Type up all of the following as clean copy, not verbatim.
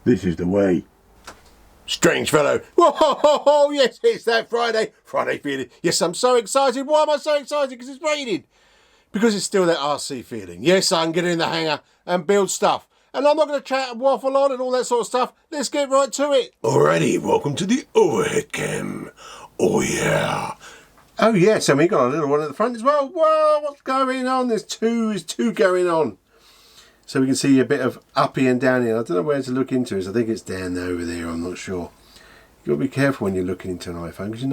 This is the way. Strange fellow. Whoa, yes, it's that Friday feeling. Yes, I'm so excited. Why am I so excited? Because it's raining. Because it's still that RC feeling. Yes, I can get in the hangar and build stuff. And I'm not going to chat and waffle on and all that sort of stuff. Let's get right to it. Alrighty, welcome to the overhead cam. Oh yeah. Oh yes, and we got a little one at the front as well. Whoa, what's going on? There's two going on. So we can see a bit of uppy and downy. I don't know where to look into. I think it's down over there. I'm not sure. You've got to be careful when you're looking into an iPhone because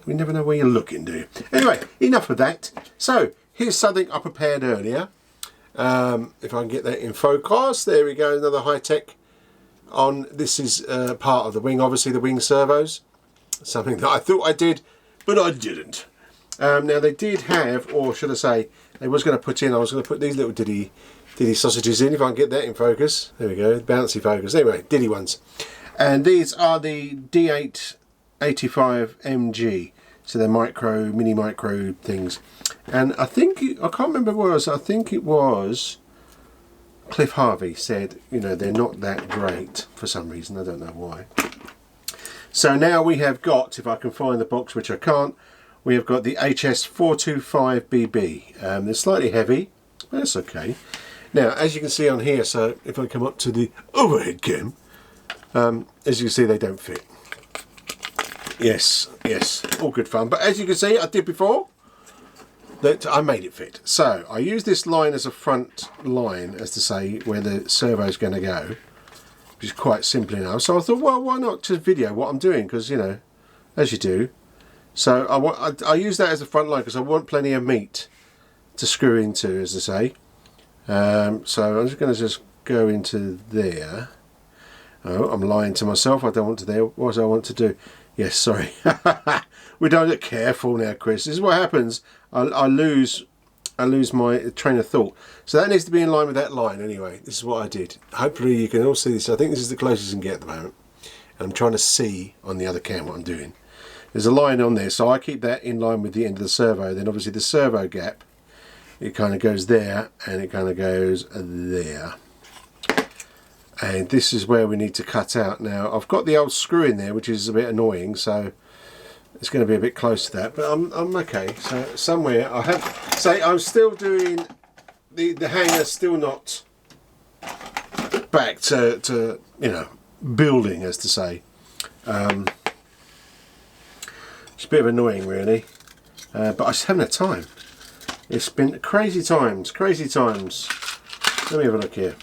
we never know where you're looking, do you? Anyway, enough of that. So here's something I prepared earlier. If I can get that in focus. There we go. Another high tech on. This is part of the wing. Obviously the wing servos. Something that I thought I did, but I didn't. Now they did have, or should I say, I was going to put these little diddy sausages in, if I can get that in focus. There we go, bouncy focus. Anyway, diddy ones. And these are the D885MG. So they're mini micro things. And I can't remember what it was, I think it was Cliff Harvey said, you know, they're not that great for some reason, I don't know why. So now we have got, if I can find the box, which I can't, we have got the HS425BB. They're slightly heavy, but that's okay. Now, as you can see on here, so if I come up to the overhead cam, as you can see, they don't fit. Yes, all good fun. But as you can see, I did before, that I made it fit. So I use this line as a front line, as to say, where the servo is going to go, which is quite simple enough. So I thought, well, why not just video what I'm doing? Because, you know, as you do. So I use that as a front line because I want plenty of meat to screw into, as I say. So I'm just going to go into there. Oh, I'm lying to myself. I don't want to there. What do I want to do? Yes, sorry. We don't get careful now, Chris. This is what happens. I lose my train of thought. So that needs to be in line with that line anyway. This is what I did. Hopefully you can all see this. I think this is the closest you can get at the moment. And I'm trying to see on the other cam what I'm doing. There's a line on there, so I keep that in line with the end of the servo. Then obviously the servo gap, it kind of goes there and it kind of goes there. And this is where we need to cut out. Now I've got the old screw in there, which is a bit annoying, so it's going to be a bit close to that, but I'm okay. So somewhere I have, say I'm still doing the hangar, still not back to you know, building, as to say. It's a bit annoying really, but I just haven't had time. It's been crazy times. Let me have a look here.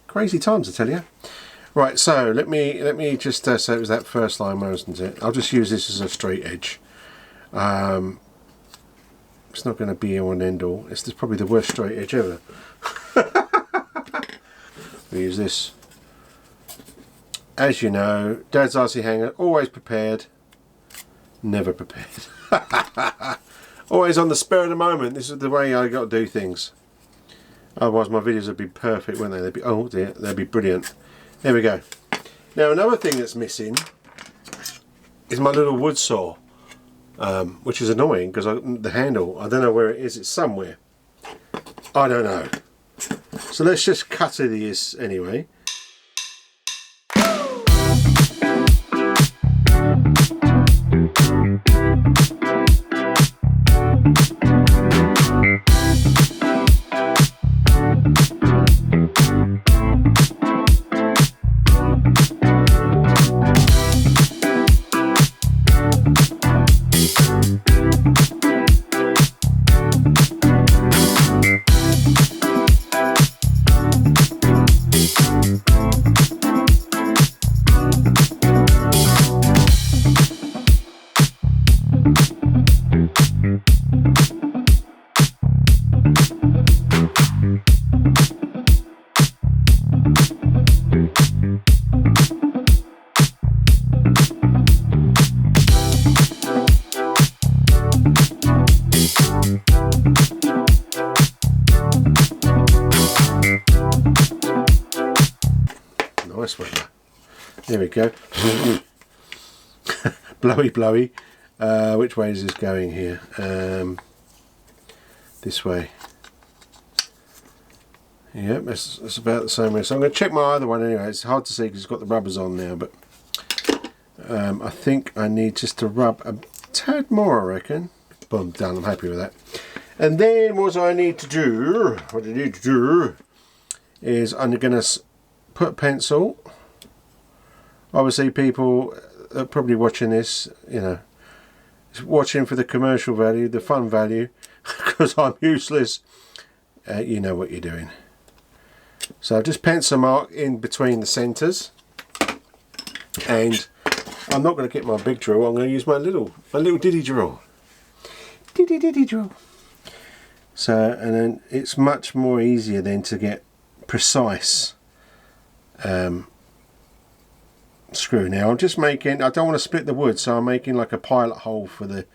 Crazy times, I tell you. Right, so let me just so it was that first line, wasn't it? I'll just use this as a straight edge. It's not going to be an end all. It's probably the worst straight edge ever. We use this. As you know, Dad's RC hanger, always prepared, never prepared. Always on the spur of the moment. This is the way I got to do things. Otherwise my videos would be perfect, wouldn't they? They'd be, oh dear, they'd be brilliant. There we go. Now another thing that's missing is my little wood saw, which is annoying because the handle, I don't know where it is. It's somewhere. I don't know. So let's just cut it this anyway. Nice one. There we go. Blowy. Which way is this going here? This way. Yep, it's about the same way. So I'm going to check my other one anyway. It's hard to see because it's got the rubbers on now, but I think I need just to rub a tad more, I reckon. Boom, done. I'm happy with that. And then what I need to do, is I'm going to put a pencil. Obviously, people are probably watching this, you know, watching for the commercial value, the fun value, because I'm useless. You know what you're doing. So just pencil mark in between the centres, and I'm not going to get my big drill. I'm going to use my little dihedral. Dihedral. So, and then it's much more easier then to get precise screw. Now I'm just making, I don't want to split the wood, so I'm making like a pilot hole for the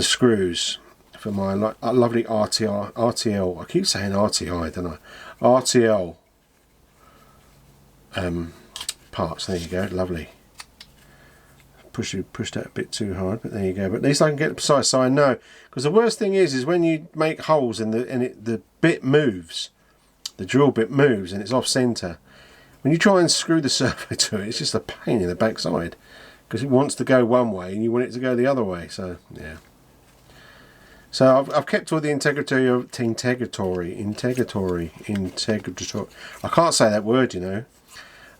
screws for my lovely RTL. I keep saying RTI, don't I? RTL parts. There you go, lovely. Pushed that a bit too hard, but there you go. But at least I can get precise, so I know. Because the worst thing is when you make holes and the bit moves, the drill bit moves, and it's off centre. When you try and screw the servo to it, it's just a pain in the backside because it wants to go one way and you want it to go the other way. So yeah. So I've kept all the integrity. I can't say that word, you know.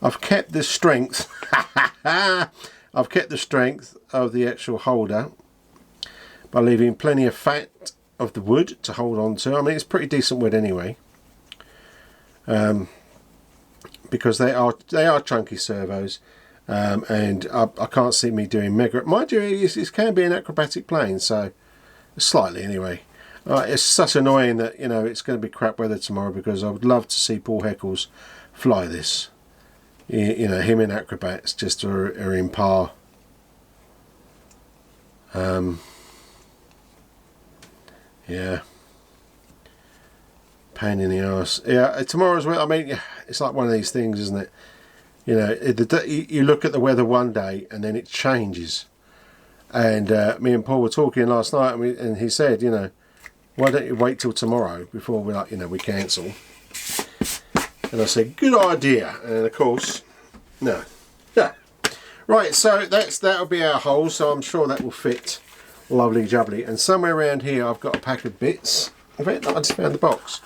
I've kept the strength. I've kept the strength of the actual holder by leaving plenty of fat of the wood to hold on to. I mean, it's pretty decent wood anyway. Because they are chunky servos, and I can't see me doing mega. Mind you, it can be an acrobatic plane, so slightly anyway. It's such annoying that, you know, it's going to be crap weather tomorrow, because I would love to see Paul Heckles fly this. You know, him in acrobats just are in par. Yeah. Pain in the arse. Yeah, tomorrow's weather. I mean, it's like one of these things, isn't it? You know, you look at the weather one day and then it changes. And me and Paul were talking last night, and he said, you know, why don't you wait till tomorrow before we cancel? And I said, good idea. And of course, no. Yeah. Right, so that'll be our hole. So I'm sure that will fit lovely jubbly. And somewhere around here, I've got a pack of bits. In fact, I just found the box.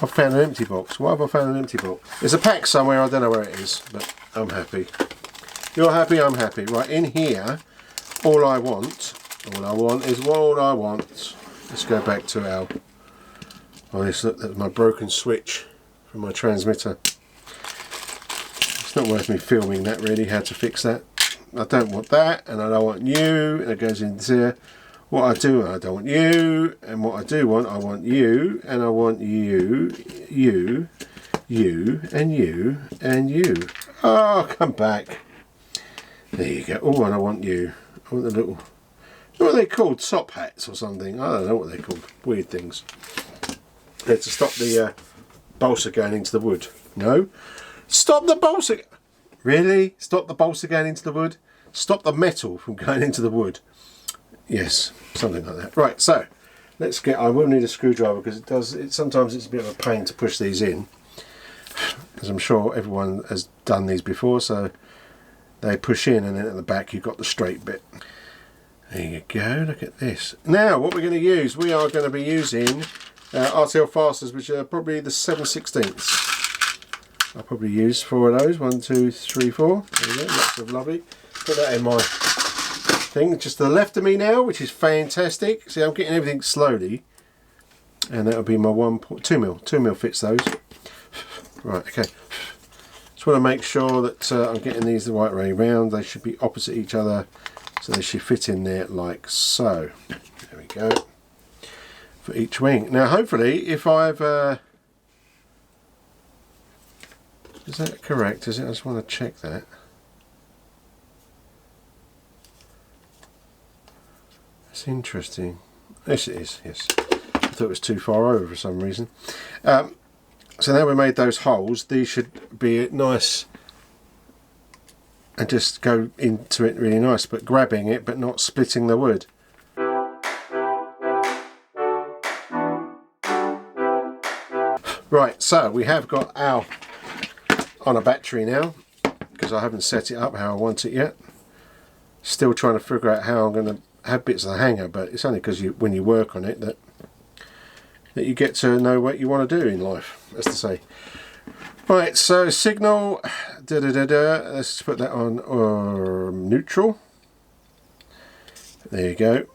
I've found an empty box. Why have I found an empty box? There's a pack somewhere, I don't know where it is, but I'm happy. You're happy, I'm happy. Right, in here, all I want is what I want. Let's go back to our... Oh, this, look, that's my broken switch from my transmitter. It's not worth me filming that really, how to fix that. I don't want that, and I don't want you, and it goes into there. What I do, I don't want you, and what I do want, I want you, and I want you, you, and you, and you. Oh, come back. There you go. Oh, and I want you. I want the little, what are they called? Sop hats or something? I don't know what they're called. Weird things. They're to stop the balsa going into the wood. No. Stop the balsa. Really? Stop the balsa going into the wood? Stop the metal from going into the wood. Yes, something like that. Right, so let's get. I will need a screwdriver because sometimes it's a bit of a pain to push these in, as I'm sure everyone has done these before. So they push in, and then at the back you've got the straight bit. There you go. Look at this. Now, what we're going to use, we are going to be using RTL fasteners, which are probably the 7/16. I'll probably use 4 of those. 1, 2, 3, 4. There you go. Lots of lovely. Put that in my thing just to the left of me now, which is fantastic. See, I'm getting everything slowly, and that'll be my 2 mil. 2 mil fits those. Right, okay. Just want to make sure that I'm getting these the right way round. They should be opposite each other, so they should fit in there like so. There we go. For each wing. Now, hopefully, if I've is that correct? Is it? I just want to check that. It's interesting. Yes, it is. Yes, I thought it was too far over for some reason. So now we made those holes. These should be nice and just go into it really nice, but grabbing it, but not splitting the wood. Right, so we have got our on a battery now, because I haven't set it up how I want it yet. Still trying to figure out how I'm going to have bits of the hanger, but it's only because when you work on it that you get to know what you want to do in life, as to say. Right, so signal, let's put that on neutral. There you go,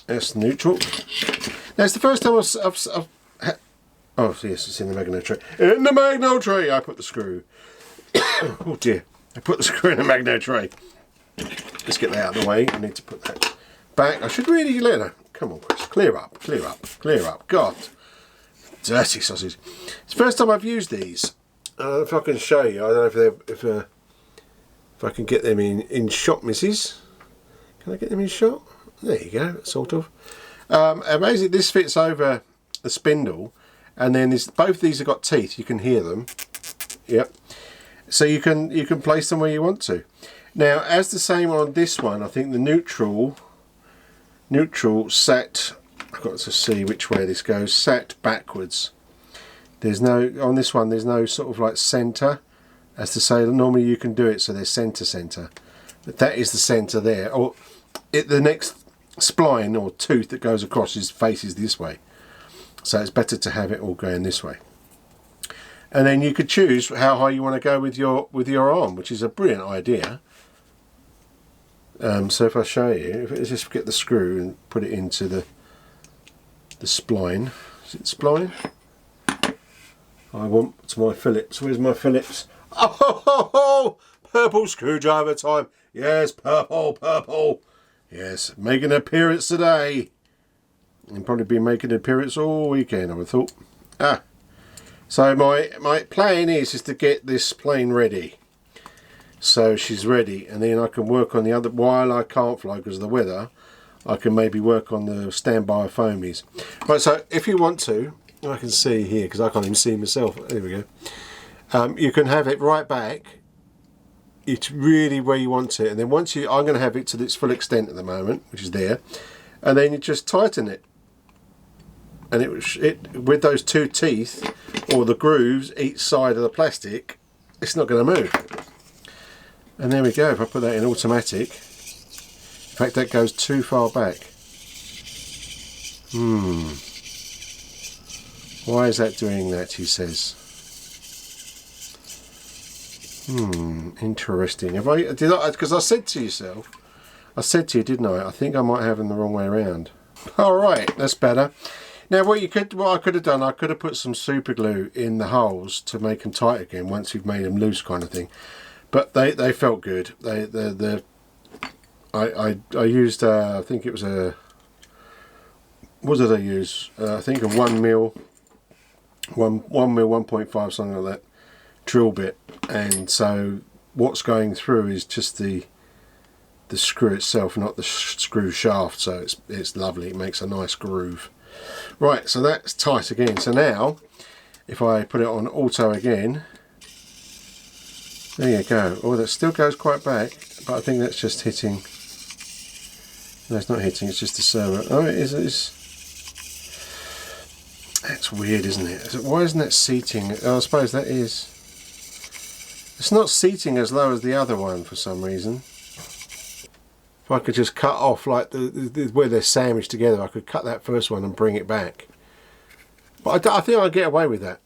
that's neutral. Now it's the first time I've oh yes, it's in the magno tray. In the magno tray I put the screw. Oh dear, I put the screw in the magno tray. Let's get that out of the way. I need to put that back. I should really let her. Come on, Chris. Clear up, clear up, clear up. God, dirty sausage. It's the first time I've used these. If I can show you, I don't know if I can get them in shot, missus. Can I get them in shot? There you go, sort of. Amazing. This fits over the spindle, and then both these have got teeth. You can hear them. Yep. So you can place them where you want to. Now, as the same on this one, I think the neutral sat. I've got to see which way this goes. Sat backwards. There's no, on this one, there's no sort of like centre, as to say, normally you can do it so there's centre. But that is the centre there. Or the next spline or tooth that goes across faces this way. So it's better to have it all going this way. And then you could choose how high you want to go with your arm, which is a brilliant idea. So if I show you, let's just get the screw and put it into the spline. Is it spline? I want my Phillips. Where's my Phillips? Oh, ho, ho, ho! Purple screwdriver time. Yes, purple. Yes, making an appearance today. And probably been making an appearance all weekend, I would have thought. So my plan is to get this plane ready. So she's ready, and then I can work on the other, while I can't fly because of the weather, I can maybe work on the standby foamies. Right, so if you want to, I can see here because I can't even see myself. There we go. You can have it right back. It's really where you want it, and then I'm going to have it to its full extent at the moment, which is there, and then you just tighten it, and it with those two teeth or the grooves each side of the plastic, it's not going to move. And there we go. If I put that in automatic, in fact that goes too far back. Why is that doing that, he says. Interesting. Because I said to you, didn't I? I think I might have them the wrong way around. Alright, that's better. Now what I could have done, I could have put some super glue in the holes to make them tight again once you've made them loose, kind of thing. But they felt good. I used I think it was what did I use? I think a 1 mil, 1.5, something like that, drill bit. And so what's going through is just the screw itself, not the screw shaft. So it's lovely. It makes a nice groove. Right, so that's tight again. So now, if I put it on auto again, there you go. Oh, that still goes quite back, but I think that's just hitting. No, it's not hitting. It's just the servo. Oh, it is. That's weird, isn't it? Why isn't that seating? Oh, I suppose that is. It's not seating as low as the other one for some reason. If I could just cut off like where they're sandwiched together, I could cut that first one and bring it back. But I think I'll get away with that.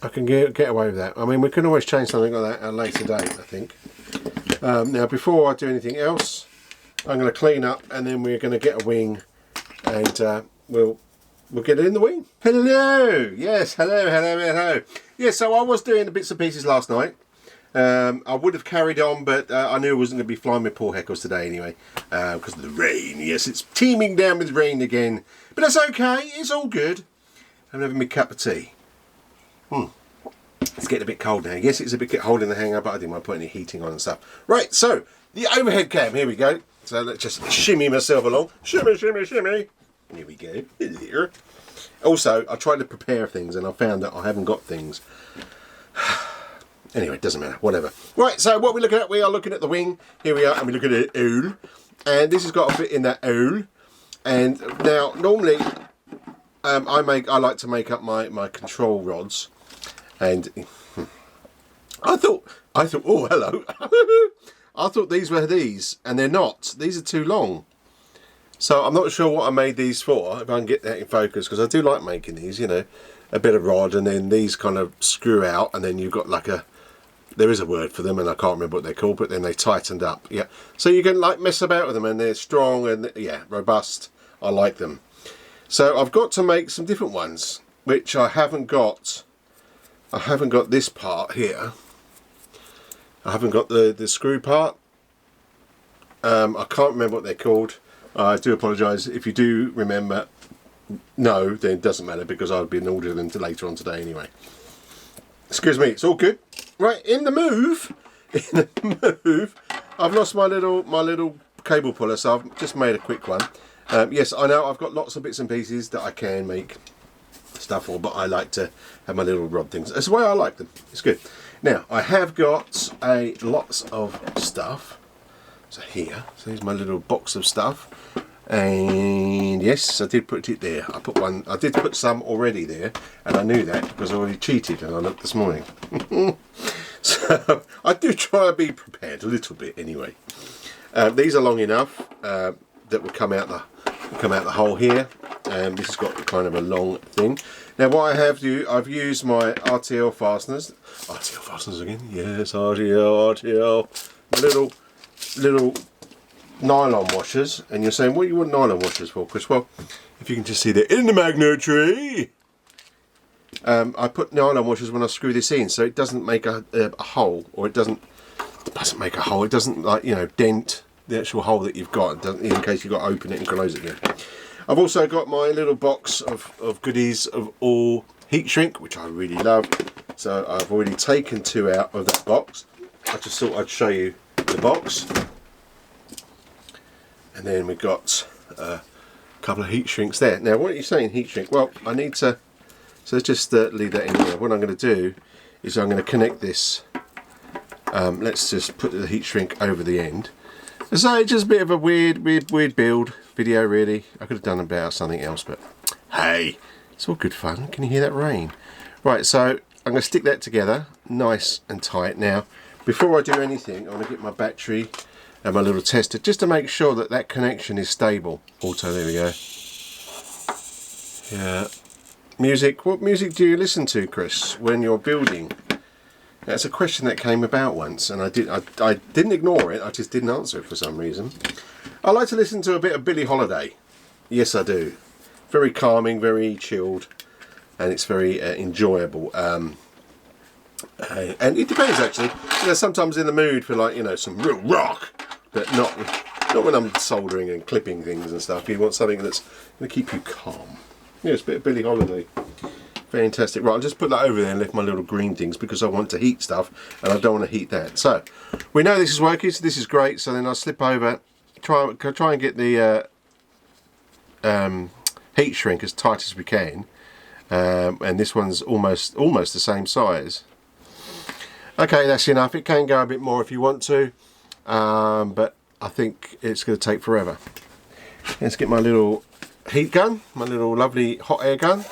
I can get away with that. I mean, we can always change something like that at a later date, I think. Now, before I do anything else, I'm going to clean up, and then we're going to get a wing, and we'll get it in the wing. Hello! Yes, hello. Yeah, so I was doing the bits and pieces last night. I would have carried on, but I knew I wasn't going to be flying with poor heckles today anyway, because of the rain. Yes, it's teeming down with rain again, but that's okay. It's all good. I'm having my cup of tea. It's getting a bit cold now. Yes, it's a bit cold in the hangar, but I didn't want to put any heating on and stuff. Right, so the overhead cam. Here we go. So let's just shimmy myself along. Shimmy. Here we go. Here. Also, I tried to prepare things, and I found that I haven't got things. Anyway, it doesn't matter, whatever. Right, so what we're looking at, we are looking at the wing. Here we are, and we're looking at the owl. And this has got a bit in that owl. And now, normally, I like to make up my control rods. And I thought, oh hello, I thought these were these, and they're not. These are too long. So I'm not sure what I made these for, if I can get that in focus, because I do like making these, you know, a bit of rod, and then these kind of screw out, and then you've got like a, there is a word for them, and I can't remember what they're called, but then they tightened up, yeah. So you can like mess about with them, and they're strong and yeah, robust. I like them. So I've got to make some different ones, which I haven't got. I haven't got this part here. I haven't got the screw part. I can't remember what they're called. I do apologise. If you do remember, no, then it doesn't matter, because I'll be ordering them later on today anyway. Excuse me, it's all good. Right, in the move, I've lost my little cable puller, so I've just made a quick one. Yes, I know I've got lots of bits and pieces that I can make stuff for, but I like to have my little rod things. That's the way I like them. It's good. Now I have got lots of stuff. So here, so here's my little box of stuff, and yes, I did put it there. I did put some already there, and I knew that because I already cheated and I looked this morning. So I do try to be prepared a little bit anyway. These are long enough that will come out the hole here. This has got kind of a long thing. Now what I have to, I've used my RTL fasteners. RTL fasteners again? Yes, RTL. My little nylon washers. And you're saying, what do you want nylon washers for, Chris? Well, if you can just see they're in the magnet tree. I put nylon washers when I screw this in, so it doesn't make a hole, or it doesn't make a hole. It doesn't, like, you know, dent the actual hole that you've got, in case you've got to open it and close it again. I've also got my little box of goodies of all heat shrink, which I really love. So I've already taken 2 out of that box. I just thought I'd show you the box. And then we've got a couple of heat shrinks there. Now what are you saying, heat shrink? Well, I need to, so let's just leave that in here. What I'm going to do is I'm going to connect this. Let's just put the heat shrink over the end. So it's just a bit of a weird build video really. I could have done about something else, but hey, it's all good fun. Can you hear that rain? Right, so I'm going to stick that together nice and tight. Now, before I do anything, I'm going to get my battery and my little tester just to make sure that that connection is stable. Auto, there we go. Yeah. Music, what music do you listen to, Chris, when you're building? That's a question that came about once, and I didn't ignore it, I just didn't answer it for some reason. I like to listen to a bit of Billie Holiday. Yes, I do. Very calming, very chilled, and it's very enjoyable. And it depends, actually. You know, sometimes in the mood for, like, you know, some real rock, but not when I'm soldering and clipping things and stuff. You want something that's going to keep you calm. Yeah, it's a bit of Billie Holiday. Fantastic. Right, I'll just put that over there and lift my little green things because I want to heat stuff and I don't want to heat that. So we know this is working, so this is great. So then I'll slip over, try and get the heat shrink as tight as we can. And this one's almost the same size. Okay, that's enough. It can go a bit more if you want to, but I think it's going to take forever. Let's get my little heat gun, my little lovely hot air gun.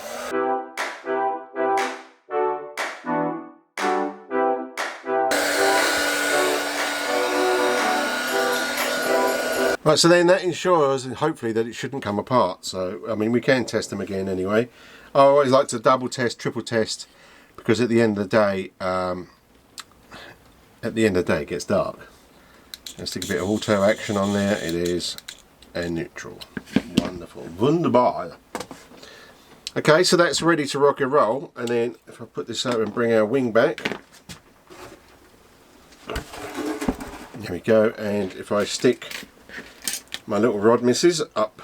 Right, so then that ensures, and hopefully, that it shouldn't come apart. So, I mean, we can test them again anyway. I always like to double test, triple test, because at the end of the day, it gets dark. Let's stick a bit of auto action on there. It is a neutral. Wonderful. Wunderbar. Okay, so that's ready to rock and roll. And then if I put this over and bring our wing back. There we go. And if I stick my little rod misses up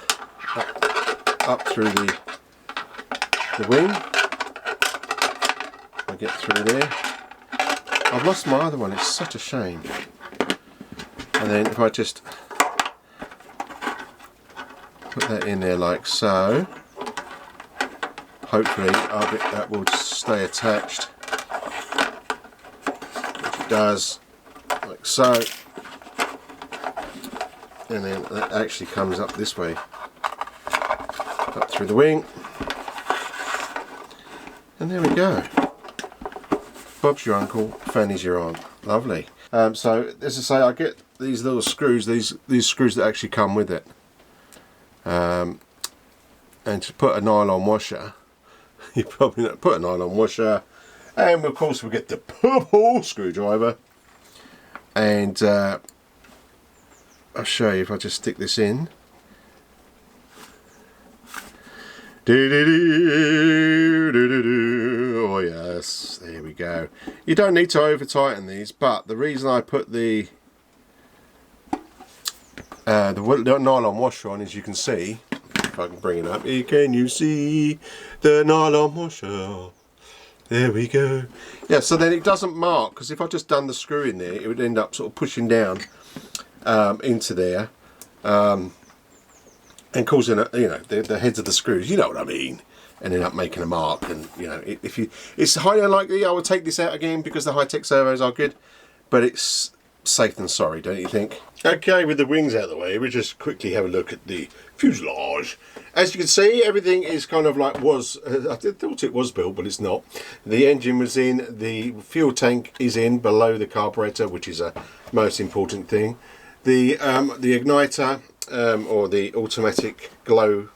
through the wing. I get through there. I've lost my other one, it's such a shame. And then if I just put that in there like so, hopefully that will stay attached, which it does, like so. And then that actually comes up this way, up through the wing, and there we go. Bob's your uncle, Fanny's your aunt. Lovely. So as I say, I get these little screws, these screws that actually come with it. And to put a nylon washer, you probably not put a nylon washer, and of course we get the purple screwdriver. And I'll show you if I just stick this in. Oh yes, there we go. You don't need to over tighten these, but the reason I put the nylon washer on, as you can see, if I can bring it up here, can you see the nylon washer? There we go. Yeah, so then it doesn't mark, because if I just done the screw in there, it would end up sort of pushing down into there. And causing, the heads of the screws, you know what I mean, and end up making a mark. And it's highly unlikely I will take this out again because the high-tech servos are good, but it's safe than sorry, don't you think? Okay, with the wings out of the way, we'll just quickly have a look at the fuselage. As you can see, everything is kind of like I thought it was built, but it's not. The engine was in, the fuel tank is in below the carburetor, which is a most important thing. The igniter, or the automatic glow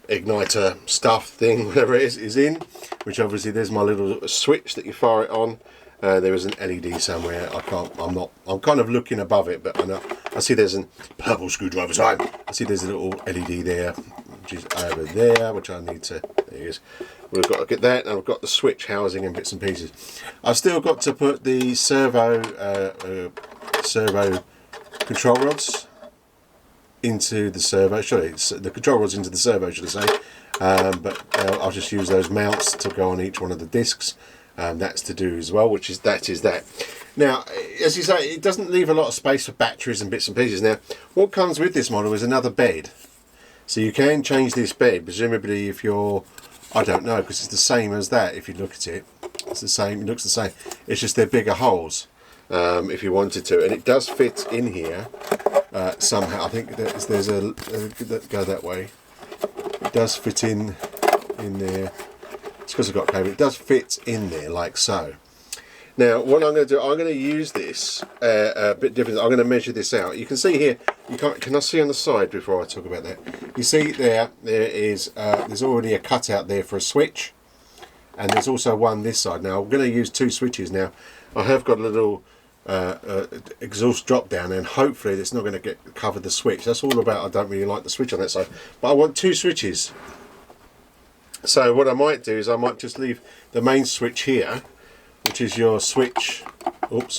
igniter stuff thing, whatever it is in, which obviously there's my little switch that you fire it on. There is an LED somewhere. I'm kind of looking above it, but I see there's a purple screwdriver time. I see there's a little LED there, which is over there, which I need to, there it is. We've got to get that, and I've got the switch housing and bits and pieces. I've still got to put the servo control rods into the servo, the control rods into the servo, should I say, but I'll just use those mounts to go on each one of the discs. That's to do as well, that is that. Now, as you say, it doesn't leave a lot of space for batteries and bits and pieces. Now, what comes with this model is another bed, so you can change this bed, presumably if you're, I don't know, because it's the same as that. If you look at it, it's the same, it looks the same, it's just they're bigger holes, if you wanted to, and it does fit in here somehow. I think there's a go that way, it does fit in there. It's because I've got cable. It does fit in there like so. Now what I'm going to do, I'm going to use this a bit different. I'm going to measure this out. You can see here, can I see on the side before I talk about that? You see there is there's already a cutout there for a switch, and there's also one this side. Now I'm going to use two switches. Now I have got a little exhaust drop down, and hopefully it's not going to cover the switch. That's all about, I don't really like the switch on that side, but I want two switches. So what I might do is I might just leave the main switch here, which is your switch, your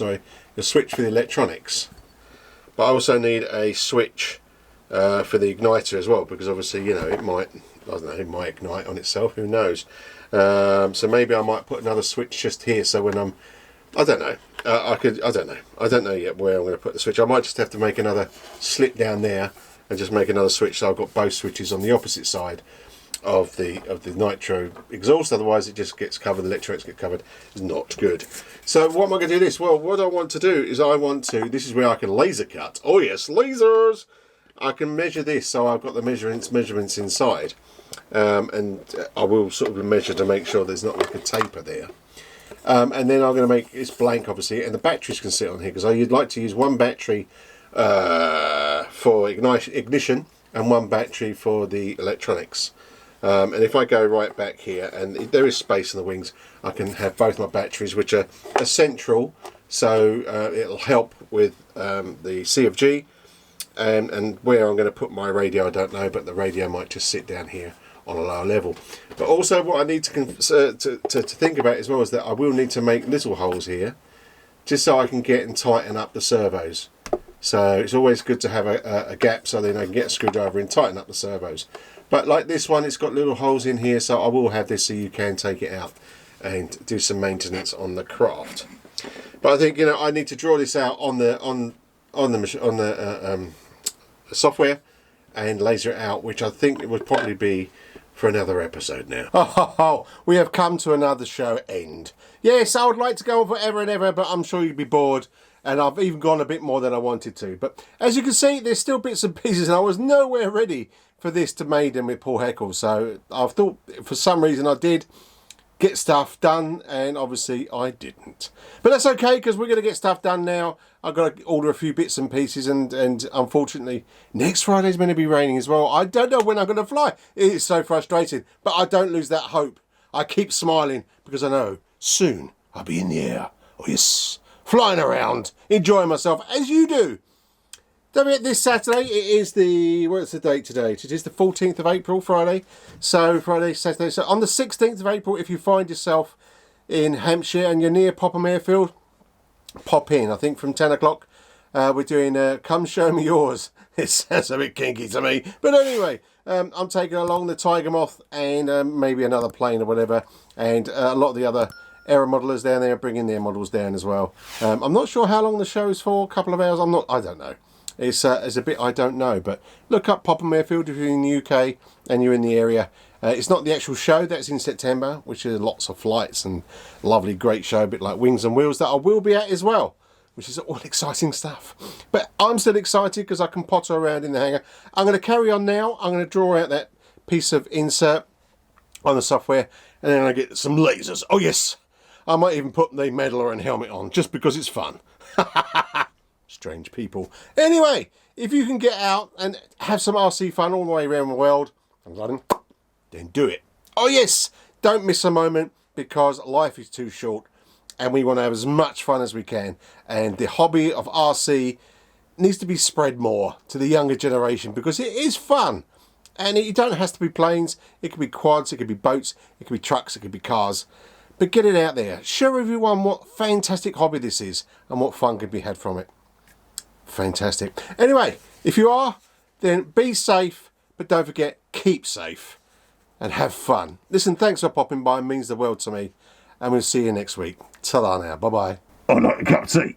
switch for the electronics. But I also need a switch for the igniter as well, because obviously, it might, it might ignite on itself, who knows. So maybe I might put another switch just here, so when I'm, I don't know, I don't know yet where I'm going to put the switch. I might just have to make another slip down there and just make another switch, so I've got both switches on the opposite side of the Nitro exhaust. Otherwise it just gets covered, the electronics get covered. It's not good. So what am I going to do this? Well, what I want to do is this is where I can laser cut. Oh yes, lasers! I can measure this, so I've got the measurements inside, and I will sort of measure to make sure there's not like a taper there. And then I'm going to make it's blank, obviously, and the batteries can sit on here, because you'd like to use one battery for ignition and one battery for the electronics. And if I go right back here, and there is space in the wings, I can have both my batteries, which are central, so it'll help with the CFG, and where I'm going to put my radio I don't know, but the radio might just sit down here on a lower level. But also what I need to think about as well is that I will need to make little holes here, just so I can get and tighten up the servos. So it's always good to have a gap, so then I can get a screwdriver and tighten up the servos. But like this one, it's got little holes in here, so I will have this so you can take it out and do some maintenance on the craft. But I think I need to draw this out on the software and laser it out, which I think it would probably be for another episode now. Oh, we have come to another show end. Yes, I would like to go on forever and ever, but I'm sure you'd be bored. And I've even gone a bit more than I wanted to. But as you can see, there's still bits and pieces, and I was nowhere ready for this to maiden with Paul Heckle. So I thought, for some reason, I did get stuff done, and obviously I didn't. But that's okay, because we're going to get stuff done now. I've got to order a few bits and pieces, and unfortunately next Friday's going to be raining as well. I don't know when I'm going to fly. It is so frustrating, but I don't lose that hope. I keep smiling because I know soon I'll be in the air. Oh yes, flying around, enjoying myself as you do. Don't forget, this Saturday, it is the, what's the date today? It is the 14th of April, Friday. So, Friday, Saturday. So, on the 16th of April, if you find yourself in Hampshire and you're near Popham Airfield, pop in. I think from 10 o'clock, we're doing Come Show Me Yours. It sounds a bit kinky to me. But anyway, I'm taking along the Tiger Moth and maybe another plane or whatever. And a lot of the other aero modelers down there are bringing their models down as well. I'm not sure how long the show is for. A couple of hours. I don't know. It's a bit I don't know, but look up Popham Airfield if you're in the UK and you're in the area. It's not the actual show, that's in September, which is lots of flights and lovely, great show, a bit like Wings and Wheels that I will be at as well, which is all exciting stuff. But I'm still excited because I can potter around in the hangar. I'm going to carry on now. I'm going to draw out that piece of insert on the software, and then I get some lasers. Oh yes, I might even put the meddler and helmet on just because it's fun. Strange people. Anyway, if you can get out and have some RC fun all the way around the world, then do it. Oh yes, don't miss a moment, because life is too short and we want to have as much fun as we can. And the hobby of RC needs to be spread more to the younger generation, because it is fun. And it don't have to be planes. It could be quads, it could be boats, it could be trucks, it could be cars. But get it out there. Show everyone what fantastic hobby this is and what fun can be had from it. Fantastic. Anyway, if you are, then be safe, but don't forget, keep safe and have fun. Listen, thanks for popping by. It means the world to me. And we'll see you next week. Ta-da now. Bye-bye. I'd like a cup of tea.